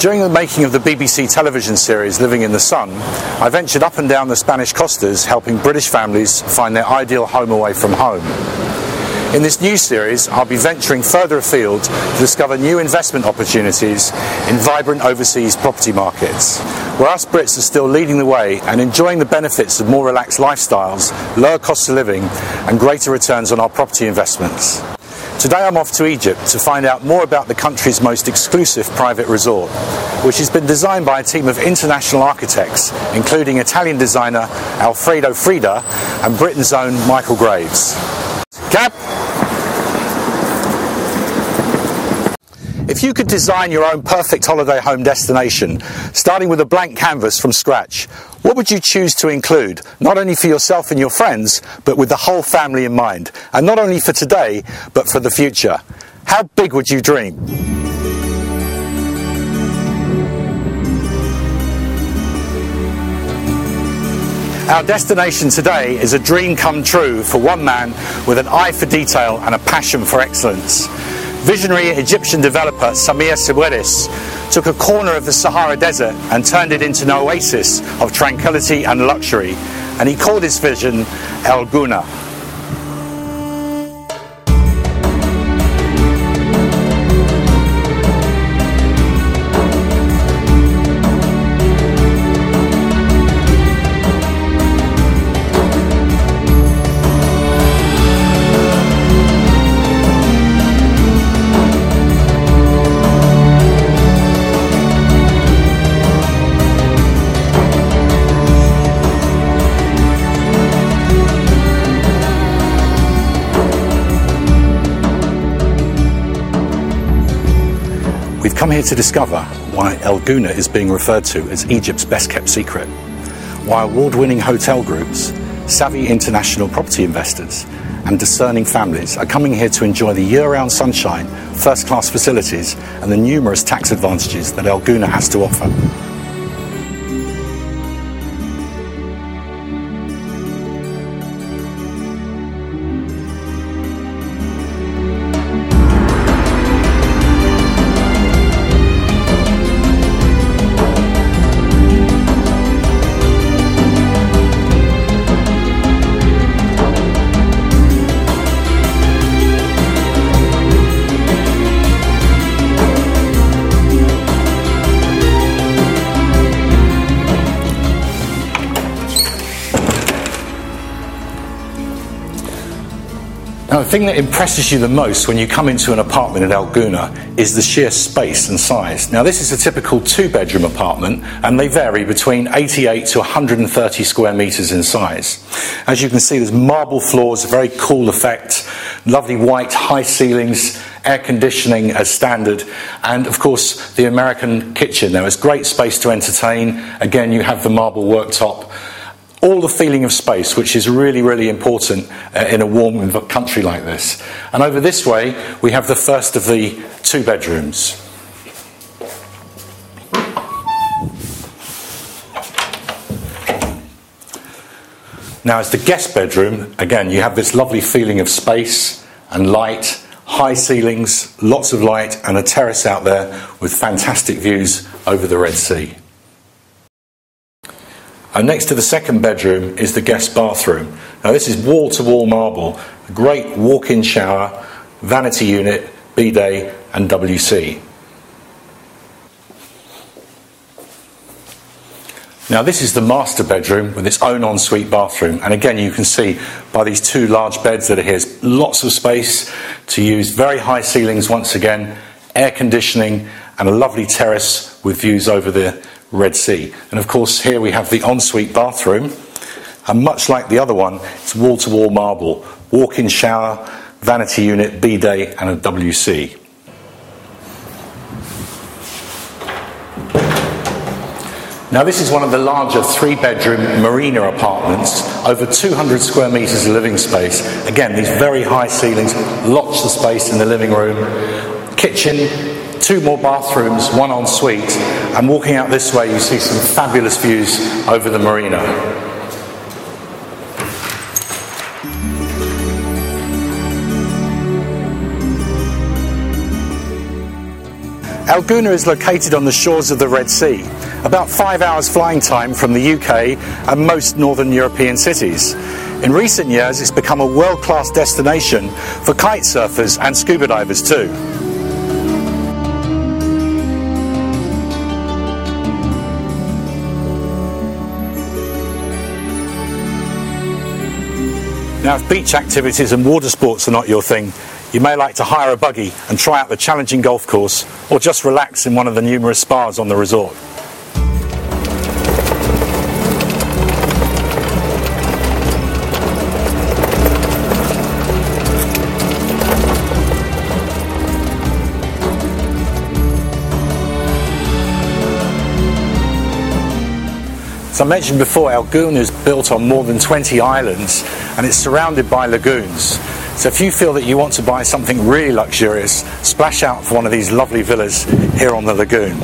During the making of the BBC television series Living in the Sun, I ventured up and down the Spanish costas helping British families find their ideal home away from home. In this new series, I'll be venturing further afield to discover new investment opportunities in vibrant overseas property markets, where us Brits are still leading the way and enjoying the benefits of more relaxed lifestyles, lower costs of living and greater returns on our property investments. Today I'm off to Egypt to find out more about the country's most exclusive private resort, which has been designed by a team of international architects, including Italian designer Alfredo Frida and Britain's own Michael Graves. Cap! If you could design your own perfect holiday home destination, starting with a blank canvas from scratch, what would you choose to include, not only for yourself and your friends, but with the whole family in mind, and not only for today, but for the future? How big would you dream? Our destination today is a dream come true for one man with an eye for detail and a passion for excellence. Visionary Egyptian developer Samir Siweris took a corner of the Sahara Desert and turned it into an oasis of tranquility and luxury, and he called his vision El Gouna. We've come here to discover why El Gouna is being referred to as Egypt's best kept secret, why award-winning hotel groups, savvy international property investors and discerning families are coming here to enjoy the year-round sunshine, first-class facilities and the numerous tax advantages that El Gouna has to offer. Now, the thing that impresses you the most when you come into an apartment at El Gouna is the sheer space and size. Now, this is a typical two-bedroom apartment, and they vary between 88 to 130 square metres in size. As you can see, there's marble floors, a very cool effect, lovely white high ceilings, air conditioning as standard, and of course the American kitchen. There is great space to entertain. Again, you have the marble worktop. All the feeling of space, which is really, really important in a warm country like this. And over this way, we have the first of the two bedrooms. Now, as the guest bedroom, again, you have this lovely feeling of space and light, high ceilings, lots of light, and a terrace out there with fantastic views over the Red Sea. And next to the second bedroom is the guest bathroom. Now, this is wall-to-wall marble, a great walk-in shower, vanity unit, bidet and WC. Now, this is the master bedroom with its own ensuite bathroom, and again you can see by these two large beds that are here, lots of space to use, very high ceilings once again, air conditioning and a lovely terrace with views over the Red Sea. And of course here we have the ensuite bathroom, and much like the other one, it's wall-to-wall marble, walk-in shower, vanity unit, bidet and a WC. Now, this is one of the larger three-bedroom marina apartments, over 200 square metres of living space. Again, these very high ceilings, lots of space in the living room, kitchen, two more bathrooms, one ensuite, and walking out this way you see some fabulous views over the marina. Gouna is located on the shores of the Red Sea, about 5 hours flying time from the UK and most northern European cities. In recent years, it's become a world-class destination for kite surfers and scuba divers too. Now, if beach activities and water sports are not your thing, you may like to hire a buggy and try out the challenging golf course, or just relax in one of the numerous spas on the resort. As I mentioned before, Gouna is built on more than 20 islands and it's surrounded by lagoons. So if you feel that you want to buy something really luxurious, splash out for one of these lovely villas here on the lagoon.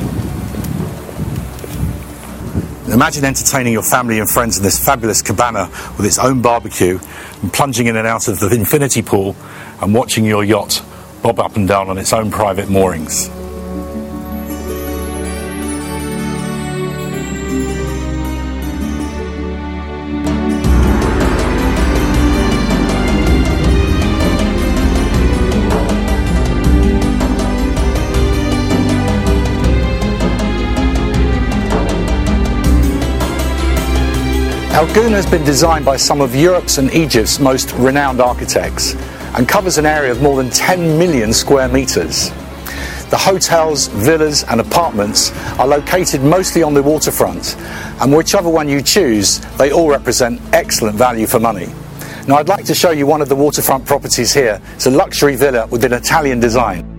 Imagine entertaining your family and friends in this fabulous cabana with its own barbecue and plunging in and out of the infinity pool and watching your yacht bob up and down on its own private moorings. Gouna has been designed by some of Europe's and Egypt's most renowned architects and covers an area of more than 10 million square metres. The hotels, villas and apartments are located mostly on the waterfront, and whichever one you choose, they all represent excellent value for money. Now, I'd like to show you one of the waterfront properties here. It's a luxury villa with an Italian design.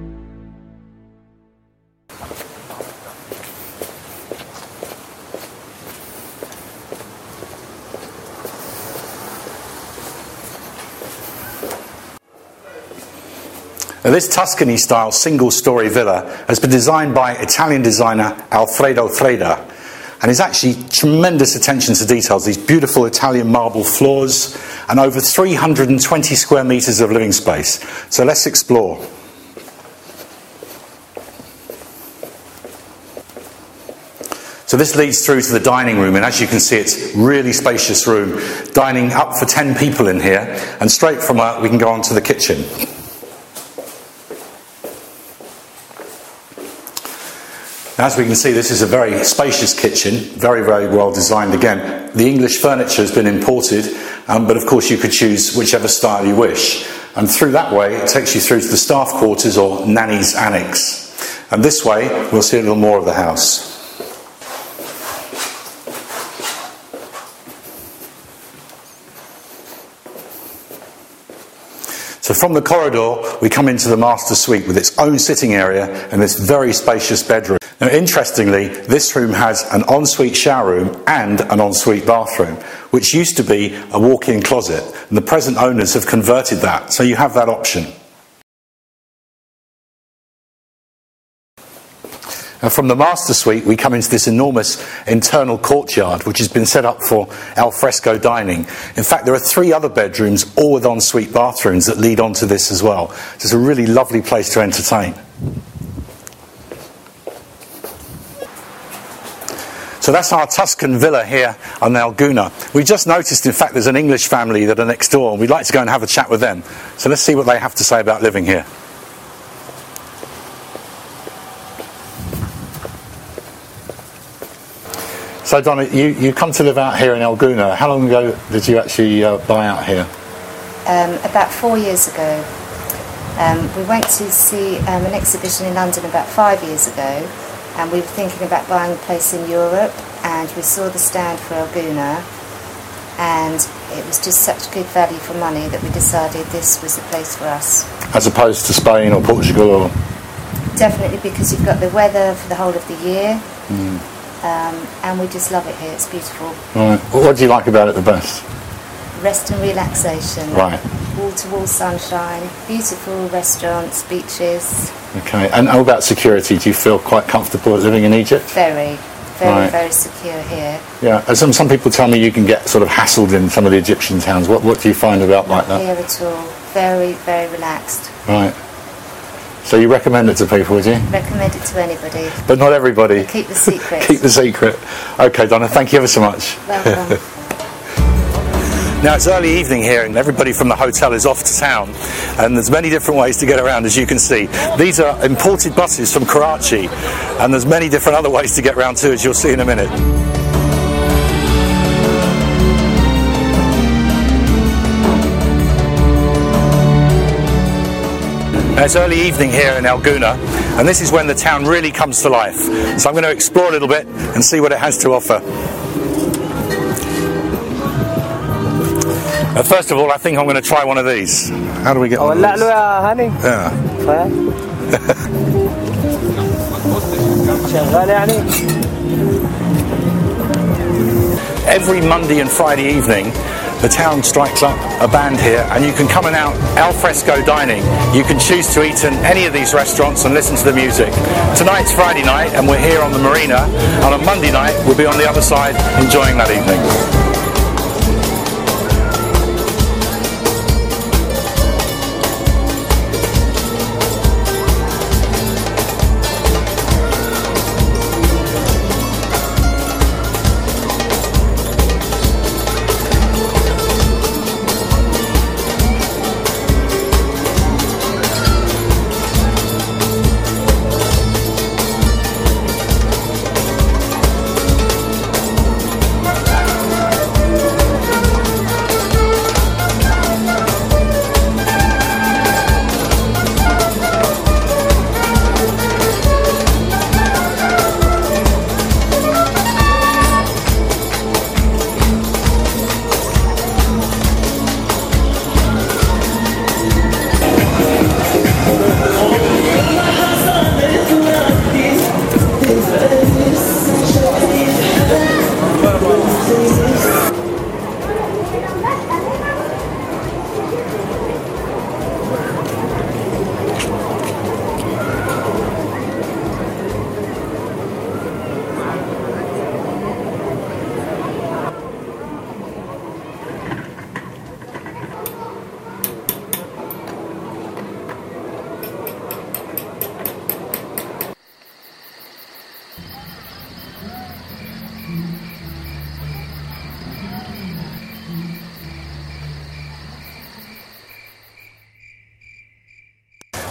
Now, this Tuscany-style single-storey villa has been designed by Italian designer Alfredo Freda, and is actually tremendous attention to details. These beautiful Italian marble floors and over 320 square metres of living space. So let's explore. So this leads through to the dining room, and as you can see, it's a really spacious room, dining up for 10 people in here, and straight from we can go on to the kitchen. As we can see, this is a very spacious kitchen, very, very well designed. Again, the English furniture has been imported, but of course you could choose whichever style you wish. And through that way, it takes you through to the staff quarters or nanny's annex. And this way, we'll see a little more of the house. So from the corridor, we come into the master suite with its own sitting area and this very spacious bedroom. Now, interestingly, this room has an ensuite shower room and an ensuite bathroom, which used to be a walk-in closet, and the present owners have converted that, so you have that option. Now, from the master suite, we come into this enormous internal courtyard, which has been set up for al fresco dining. In fact, there are 3 other bedrooms, all with ensuite bathrooms, that lead onto this as well. It's a really lovely place to entertain. So that's our Tuscan villa here on Gouna. We just noticed, in fact, there's an English family that are next door, and we'd like to go and have a chat with them. So let's see what they have to say about living here. So Donna, you come to live out here in Gouna. How long ago did you actually buy out here? About 4 years ago. We went to see an exhibition in London about 5 years ago, and we were thinking about buying a place in Europe, and we saw the stand for Gouna, and it was just such good value for money that we decided this was the place for us. As opposed to Spain or Portugal? Or... Definitely, because you've got the weather for the whole of the year. And we just love it here, it's beautiful. Right. What do you like about it the best? Rest and relaxation. Right. Wall-to-wall sunshine, beautiful restaurants, beaches. Okay, and how about security? Do you feel quite comfortable living in Egypt? Very, very secure here. Yeah, and some people tell me you can get sort of hassled in some of the Egyptian towns. What do you find about like that? Not here at all. Very, very relaxed. Right. So you recommend it to people, would you? Recommend it to anybody. But not everybody. Keep the secret. Keep the secret. Okay, Donna, thank you ever so much. Welcome. Now it's early evening here and everybody from the hotel is off to town, and there's many different ways to get around, as you can see. These are imported buses from Karachi, and there's many different other ways to get around too, as you'll see in a minute. Now, it's early evening here in Gouna, and this is when the town really comes to life. So I'm going to explore a little bit and see what it has to offer. First of all, I think I'm going to try one of these. How do we get one of these? Yeah. Every Monday and Friday evening, the town strikes up a band here, and you can come and out al fresco dining. You can choose to eat in any of these restaurants and listen to the music. Tonight's Friday night, and we're here on the marina, and on Monday night, we'll be on the other side enjoying that evening.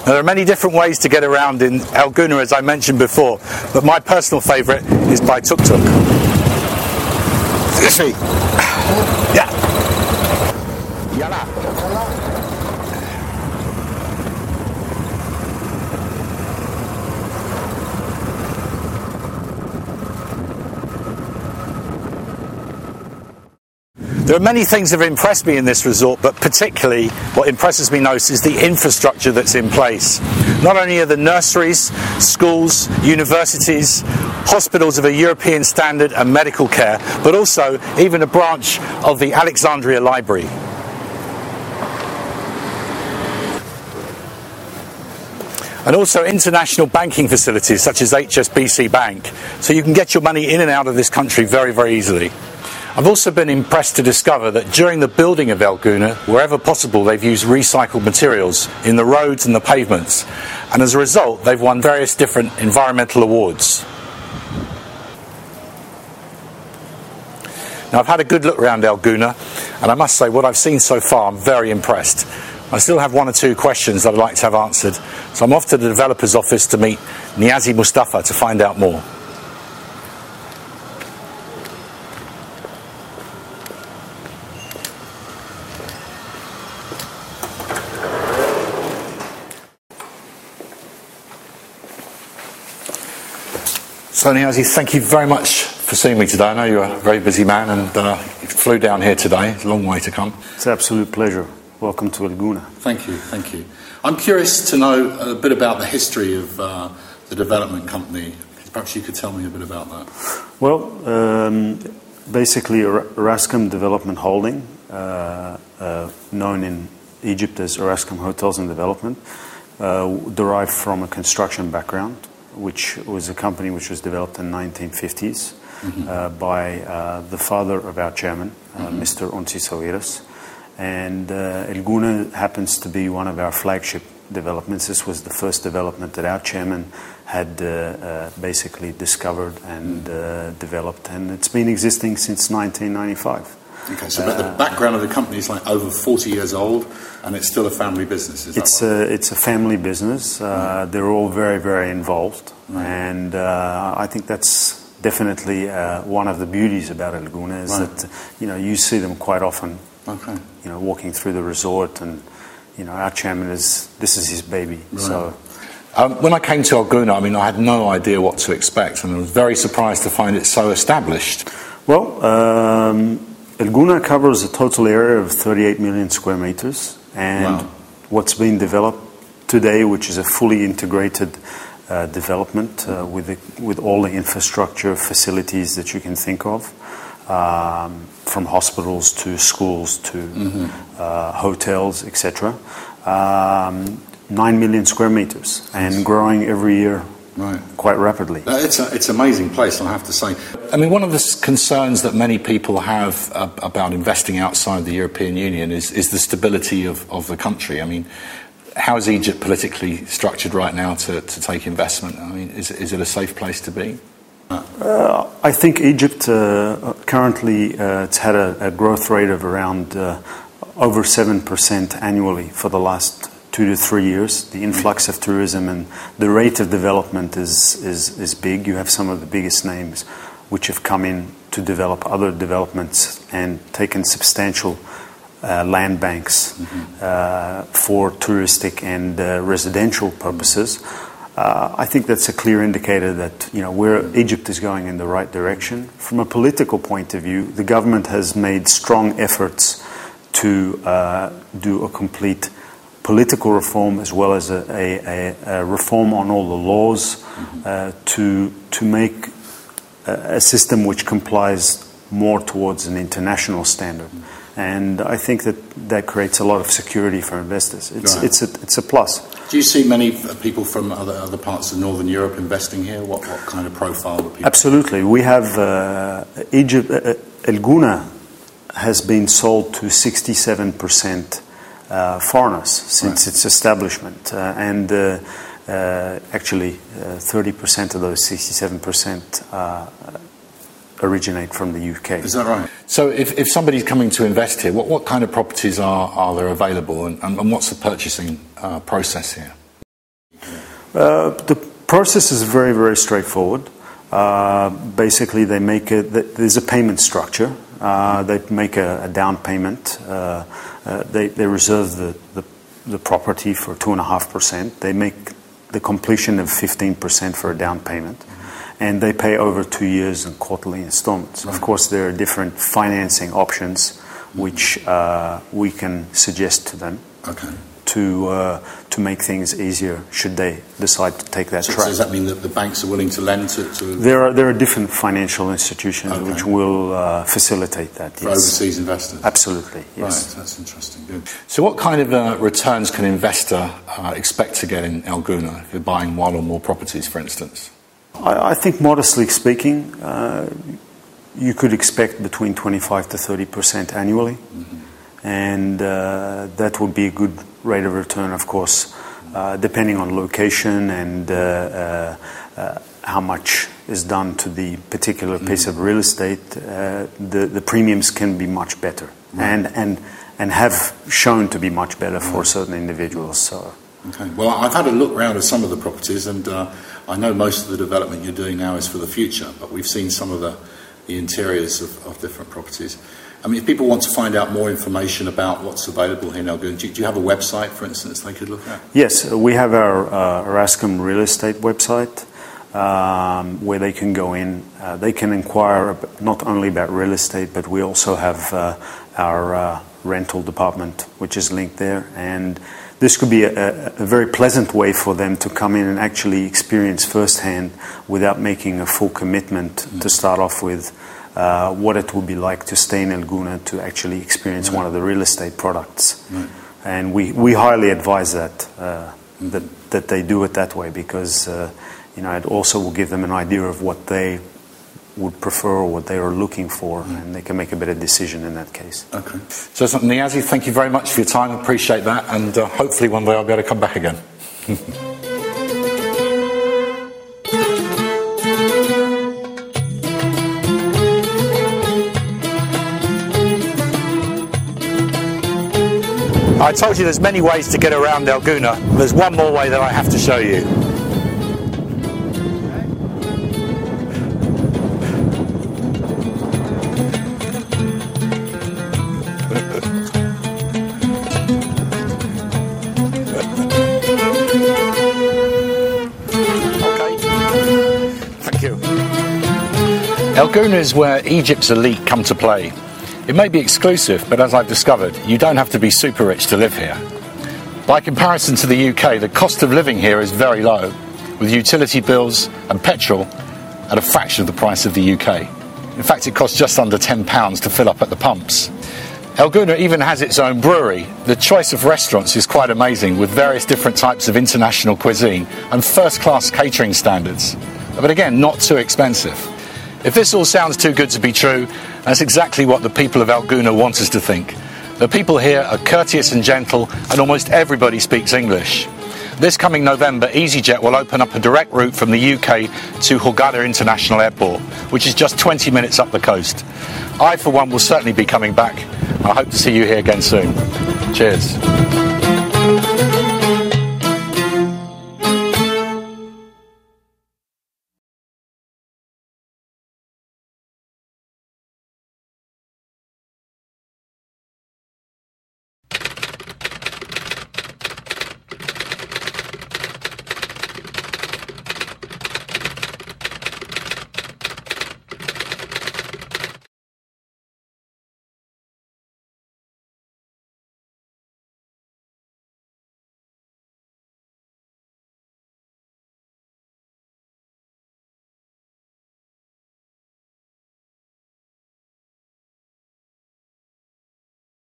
Now, there are many different ways to get around in Gouna, as I mentioned before, but my personal favourite is by tuk-tuk. Yeah. Yalla. There are many things that have impressed me in this resort, but particularly what impresses me most is the infrastructure that's in place. Not only are the nurseries, schools, universities, hospitals of a European standard and medical care, but also even a branch of the Alexandria Library. And also international banking facilities such as HSBC Bank, so you can get your money in and out of this country very, very easily. I've also been impressed to discover that during the building of Gouna, wherever possible, they've used recycled materials in the roads and the pavements, and as a result they've won various different environmental awards. Now, I've had a good look around Gouna, and I must say what I've seen so far, I'm very impressed. I still have one or two questions that I'd like to have answered, so I'm off to the developer's office to meet Niazi Mustafa to find out more. So Niazi, thank you very much for seeing me today. I know you're a very busy man and you flew down here today. It's a long way to come. It's an absolute pleasure. Welcome to Gouna. Thank you, thank you. I'm curious to know a bit about the history of the development company. Perhaps you could tell me a bit about that. Well, basically Erascom Development Holding, known in Egypt as Erascom Hotels and Development, derived from a construction background, which was a company which was developed in the 1950s by the father of our chairman, Mr. Unsi Sawiris. And Gouna happens to be one of our flagship developments. This was the first development that our chairman had basically discovered and developed, and it's been existing since 1995. Okay, so but the background of the company is like over 40 years old, and it's still a family business, is that right? It's a family business. They're all very, very involved, and I think that's definitely one of the beauties about El Gouna is that, you see them quite often, walking through the resort, and, our chairman this is his baby, so... when I came to El Gouna, I had no idea what to expect, and I was very surprised to find it so established. Well, El Gouna covers a total area of 38 million square meters, and what's been developed today, which is a fully integrated development with all the infrastructure facilities that you can think of, from hospitals to schools to hotels, etc. 9 million square meters and growing every year quite rapidly. It's an amazing place, I have to say. One of the concerns that many people have about investing outside the European Union is the stability of the country. How is Egypt politically structured right now to take investment? Is it a safe place to be? I think Egypt currently it's had a growth rate of around over 7% annually for the last 2 to 3 years. The influx of tourism and the rate of development is big. You have some of the biggest names which have come in to develop other developments and taken substantial land banks for touristic and residential purposes. I think that's a clear indicator that where Egypt is going in the right direction. From a political point of view, the government has made strong efforts to do a complete political reform as well as a reform on all the laws to make a system which complies more towards an international standard. And I think that creates a lot of security for investors. It's a plus. Do you see many people from other parts of Northern Europe investing here? What kind of profile would people? Absolutely. We have Egypt. El Gouna has been sold to 67% foreigners since its establishment, and actually 30% of those 67% originate from the UK. Is that right? So if somebody's coming to invest here, what kind of properties are there available, and what's the purchasing process here? The process is very, very straightforward. Basically, there's a payment structure. They make a down payment. They reserve the property for 2.5%. They make the completion of 15% for a down payment. And they pay over 2 years in quarterly installments. Of course, there are different financing options which we can suggest to them to make things easier should they decide to take that track. So does that mean that the banks are willing to lend to? There are different financial institutions which will facilitate that. For overseas investors? Absolutely, yes. Right, that's interesting. Good. So what kind of returns can an investor expect to get in El Gouna if you're buying one or more properties, for instance? I think, modestly speaking, you could expect between 25 to 30% annually, and that would be a good rate of return, of course, depending on location and how much is done to the particular piece of real estate. The premiums can be much better, and have shown to be much better for certain individuals. So. Okay. Well, I've had a look round at some of the properties, and I know most of the development you're doing now is for the future, but we've seen some of the interiors of different properties. If people want to find out more information about what's available here in El Gouna, do you have a website, for instance, they could look at? Yes, we have our Erascom real estate website where they can go in. They can inquire not only about real estate, but we also have our rental department, which is linked there. And this could be a very pleasant way for them to come in and actually experience firsthand, without making a full commitment to start off with, what it would be like to stay in El Gouna to actually experience one of the real estate products. And we highly advise that they do it that way, because it also will give them an idea of what would prefer or what they are looking for, and they can make a better decision in that case. Okay. So, Niazi, thank you very much for your time. I appreciate that, and hopefully one day I'll be able to come back again. I told you there's many ways to get around El Gouna. There's one more way that I have to show you. El Gouna is where Egypt's elite come to play. It may be exclusive, but as I've discovered, you don't have to be super rich to live here. By comparison to the UK, the cost of living here is very low, with utility bills and petrol at a fraction of the price of the UK. In fact, it costs just under £10 to fill up at the pumps. El Gouna even has its own brewery. The choice of restaurants is quite amazing, with various different types of international cuisine and first-class catering standards. But again, not too expensive. If this all sounds too good to be true, that's exactly what the people of El Gouna want us to think. The people here are courteous and gentle, and almost everybody speaks English. This coming November, EasyJet will open up a direct route from the UK to Hurghada International Airport, which is just 20 minutes up the coast. I, for one, will certainly be coming back. I hope to see you here again soon. Cheers.